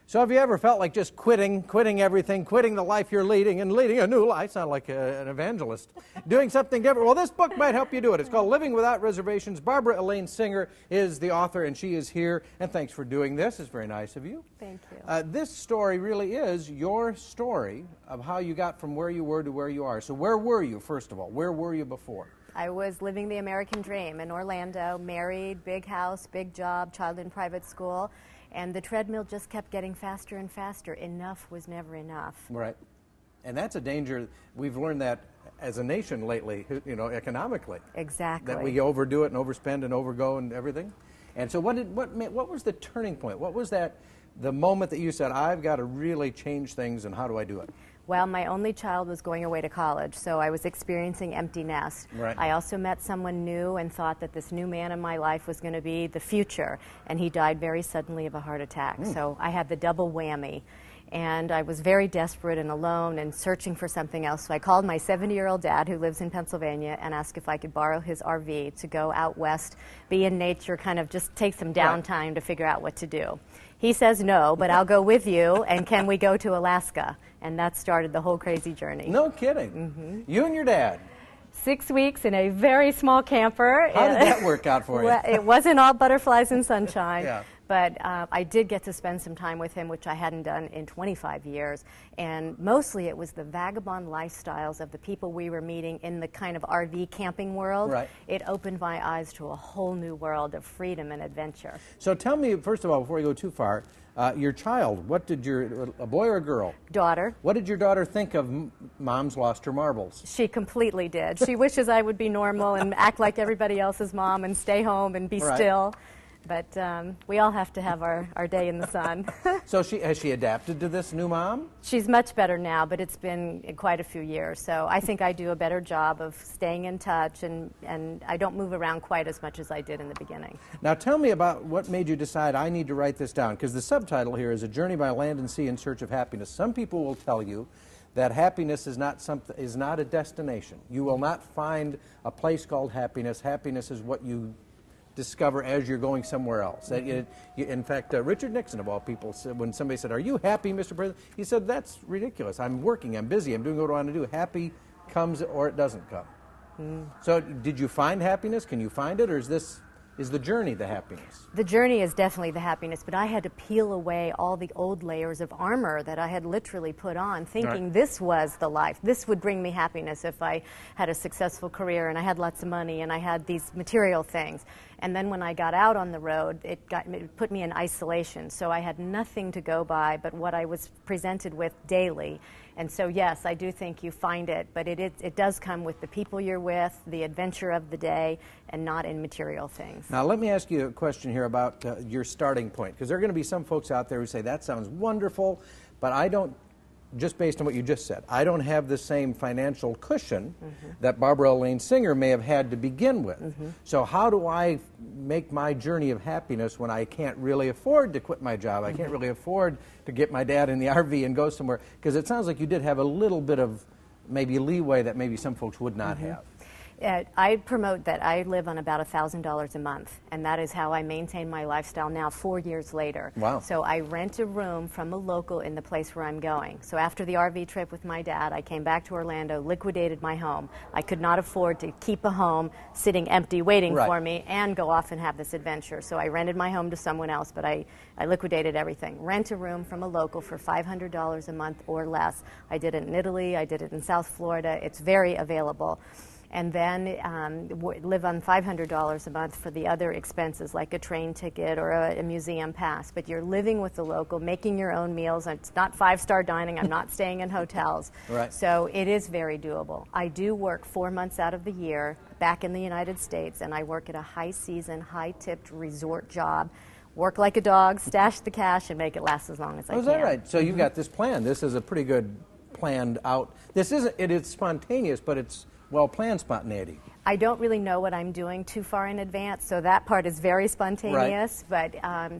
So have you ever felt like just quitting everything, quitting the life you're leading and leading a new life? Sound like an evangelist. Doing something different. Well, this book might help you do it. It's called Living Without Reservations. Barbara Elaine Singer is the author, and she is here. And thanks for doing this. It's very nice of you. Thank you. This story really is your story of how you got from where you were to where you are. So where were you, first of all? Where were you before? I was living the American dream in Orlando, married, big house, big job, child in private school. And the treadmill just kept getting faster and faster. Enough was never enough. Right. And that's a danger. We've learned that as a nation lately, you know, economically. Exactly. That we overdo it and overspend and overgo and everything. And so what was the turning point? What was the moment that you said, I've got to really change things, and how do I do it? Well, my only child was going away to college, so I was experiencing empty nest. Right. I also met someone new and thought that this new man in my life was going to be the future, and he died very suddenly of a heart attack. So I had the double whammy, and I was very desperate and alone and searching for something else. So I called my 70-year-old dad, who lives in Pennsylvania, and asked if I could borrow his RV to go out west, be in nature, kind of just take some downtime to figure out what to do. He says no, but I'll go with you, and can we go to Alaska? And that started the whole crazy journey. No kidding. You and your dad. 6 weeks in a very small camper. How did that work out for you? Well, it wasn't all butterflies and sunshine. Yeah. But I did get to spend some time with him, which I hadn't done in 25 years. And mostly it was the vagabond lifestyles of the people we were meeting in the kind of RV camping world. Right. It opened my eyes to a whole new world of freedom and adventure. So tell me, first of all, before we go too far, your child, a boy or a girl? Daughter. What did your daughter think of Mom's lost her marbles? She completely did. She wishes I would be normal and act like everybody else's mom and stay home and be still. But we all have to have our day in the sun. So has she adapted to this new mom? She's much better now, but it's been quite a few years. So I think I do a better job of staying in touch, and I don't move around quite as much as I did in the beginning. Now tell me about what made you decide I need to write this down, because the subtitle here is A Journey by Land and Sea in Search of Happiness. Some people will tell you that happiness is not a destination. You will not find a place called happiness. Happiness is what you discover as you're going somewhere else. In fact, Richard Nixon, of all people, said, when somebody said, "Are you happy, Mr. President?" he said, "That's ridiculous. I'm working, I'm busy, I'm doing what I want to do. Happy comes or it doesn't come." So did you find happiness? Can you find it, or is the journey the happiness? The journey is definitely the happiness, but I had to peel away all the old layers of armor that I had literally put on, thinking this was the life. This would bring me happiness if I had a successful career and I had lots of money and I had these material things. And then when I got out on the road, it put me in isolation. So I had nothing to go by but what I was presented with daily. And so, yes, I do think you find it, but it does come with the people you're with, the adventure of the day, and not in material things. Now, let me ask you a question here about your starting point, because there are going to be some folks out there who say, that sounds wonderful, but I don't, just based on what you just said, I don't have the same financial cushion that Barbara Elaine Singer may have had to begin with. So how do I make my journey of happiness when I can't really afford to quit my job? I can't really afford to get my dad in the RV and go somewhere, because it sounds like you did have a little bit of maybe leeway that maybe some folks would not have. I promote that I live on about $1,000 a month, and that is how I maintain my lifestyle now 4 years later. Wow. So I rent a room from a local in the place where I'm going. So after the RV trip with my dad, I came back to Orlando, liquidated my home. I could not afford to keep a home sitting empty waiting for me and go off and have this adventure. So I rented my home to someone else, but I liquidated everything. Rent a room from a local for $500 a month or less. I did it in Italy, I did it in South Florida. It's very available. And then live on $500 a month for the other expenses, like a train ticket or a museum pass. But you're living with the local, making your own meals. It's not five-star dining. I'm not staying in hotels. So it is very doable. I do work 4 months out of the year back in the United States, and I work at a high-season, high-tipped resort job. Work like a dog, stash the cash, and make it last as long as I can. Is that right? So you've got this plan. This is a pretty good planned out. This isn't, it is spontaneous, but it's well-planned spontaneity. I don't really know what I'm doing too far in advance, so that part is very spontaneous, but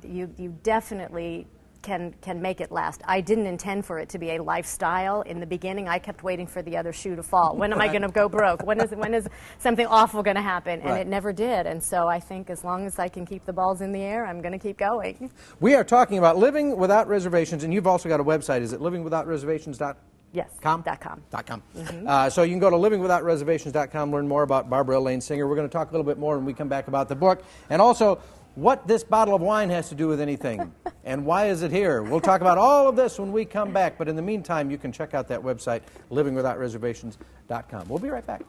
you definitely can make it last. I didn't intend for it to be a lifestyle in the beginning. I kept waiting for the other shoe to fall. When am I going to go broke? When is something awful going to happen? And it never did. And so I think as long as I can keep the balls in the air, I'm going to keep going. We are talking about living without reservations, and you've also got a website. Is it livingwithoutreservations.com? Yes. .com? .com. So you can go to livingwithoutreservations.com, learn more about Barbara L. Lane Singer. We're going to talk a little bit more when we come back about the book, and also what this bottle of wine has to do with anything, and why is it here. We'll talk about all of this when we come back, but in the meantime, you can check out that website, livingwithoutreservations.com. We'll be right back.